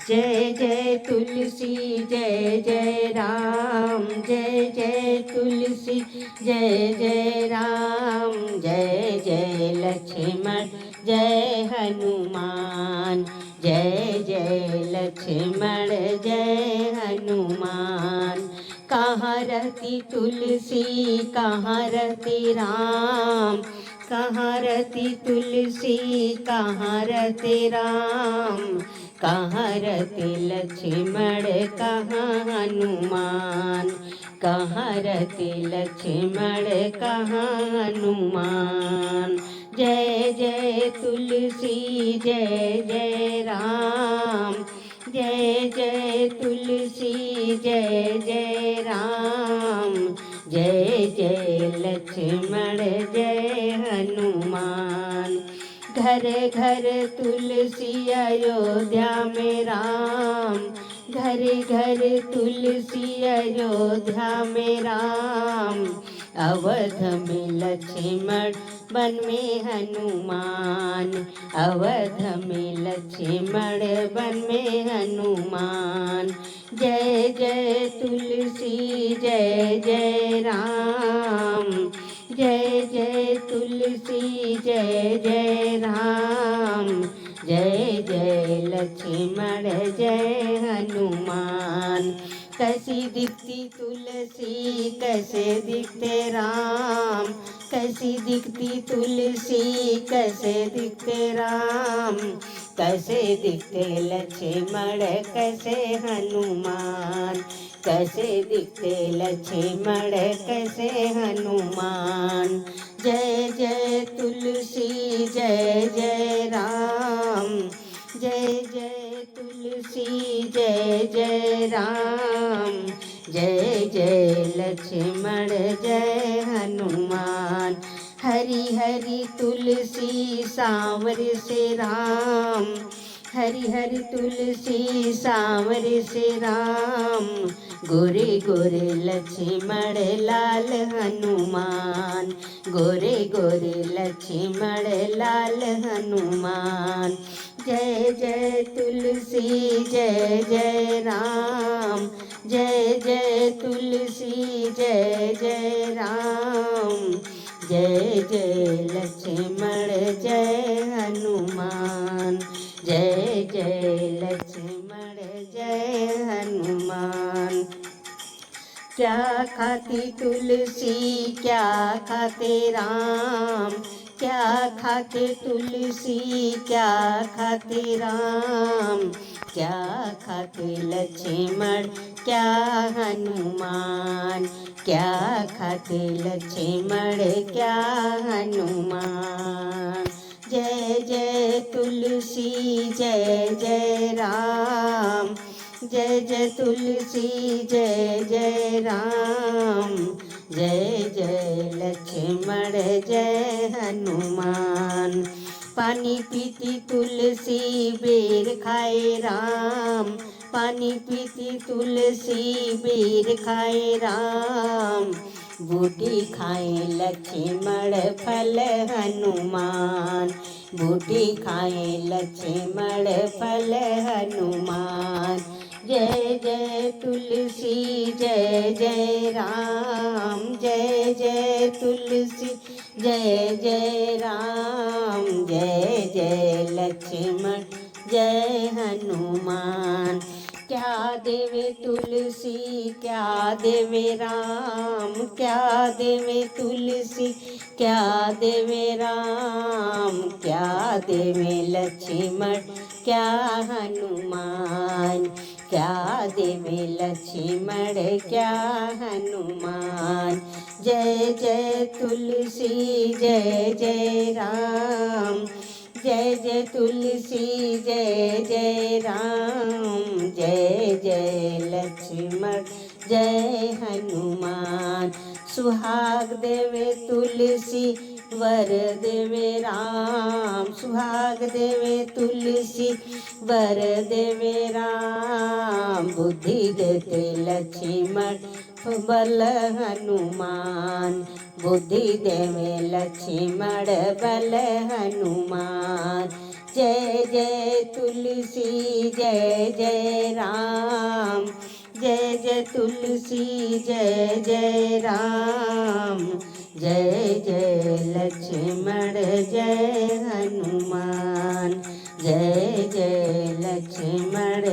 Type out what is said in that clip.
जय जय तुलसी जय जय राम, जय जय तुलसी जय जय राम, जय जय लक्ष्मण जय हनुमान, जय जय लक्ष्मण जय हनुमान। कहाँ रहती तुलसी कहाँ रहती राम, कहाँ रहती तुलसी कहाँ रहते राम, कहाँ रहते लक्ष्मण कहाँ हनुमान, कहाँ रहते लक्ष्मण कहाँ हनुमान। जय जय तुलसी जय जय राम, जय जय तुलसी जय जय राम, जय जय लक्ष्मण जय हनुमान। घर घर तुलसी अयोध्या में राम, घर घर तुलसी अयोध्या में राम, अवध में लक्ष्मण वन में हनुमान, अवध में लक्ष्मण वन में हनुमान। जय जय तुलसी जय जय राम, जय जय तुलसी जय जय राम, जय जय लक्ष्मण जय हनुमान। कैसी दिखती तुलसी कैसे दिखते राम, कैसी दिखती तुलसी कैसे दिखते राम, कैसे दिखते लक्ष्मण कैसे हनुमान, कैसे दिखते लक्ष्मण कैसे हनुमान। जय जय तुलसी जय जय राम, जय जय तुलसी जय जय राम, जय जय लक्ष्मण जय हनुमान। हरि हरि तुलसी सांवर से राम, हरि हरि तुलसी सांवर से राम, गोरे गोरे लक्ष्मण लाल हनुमान, गोरे गोरे लक्ष्मण लाल हनुमान। जय जय तुलसी जय जय राम, जय जय तुलसी जय जय राम, जय जय लक्ष्मण जय हनुमान, जय जय लक्ष्मण जय हनुमान। क्या खाती तुलसी क्या खाते राम, क्या खाते तुलसी क्या खाते राम, क्या खाते लक्ष्मण क्या हनुमान, क्या खाते लक्ष्मण क्या हनुमान। जय जय तुलसी जय जय राम, जय जय तुलसी जय जय राम, जय जय लक्ष्मण जय हनुमान। पानी पीती तुलसी बेर खाए राम, पानी पीती तुलसी बेर खाए राम, बूटी खाए लक्ष्मण फल हनुमान, बूटी खाए लक्ष्मण फल हनुमान। जय जय तुलसी जय जय राम, जय जय तुलसी जय जय राम, जय जय लक्ष्मण जय हनुमान। क्या देवे तुलसी क्या देवे राम, क्या देवे तुलसी क्या देवे राम, क्या देवे लक्ष्मण क्या हनुमान, क्या देवे लक्ष्मण क्या हनुमान। जय जय तुलसी जय जय राम, जय जय तुलसी जय जय राम, जय जय लक्ष्मण जय हनुमान। सुहाग देवे तुलसी वर देवे राम, सुहाग देवे तुलसी वर देवे राम, बुद्धि देते लक्ष्मण बल हनुमान, बुद्धि देवे लक्ष्मण बल हनुमान। जय जय तुलसी जय जय राम, जय जय तुलसी जय जय राम, जय जय लक्ष्मण जय हनुमान, जय जय लक्ष्मण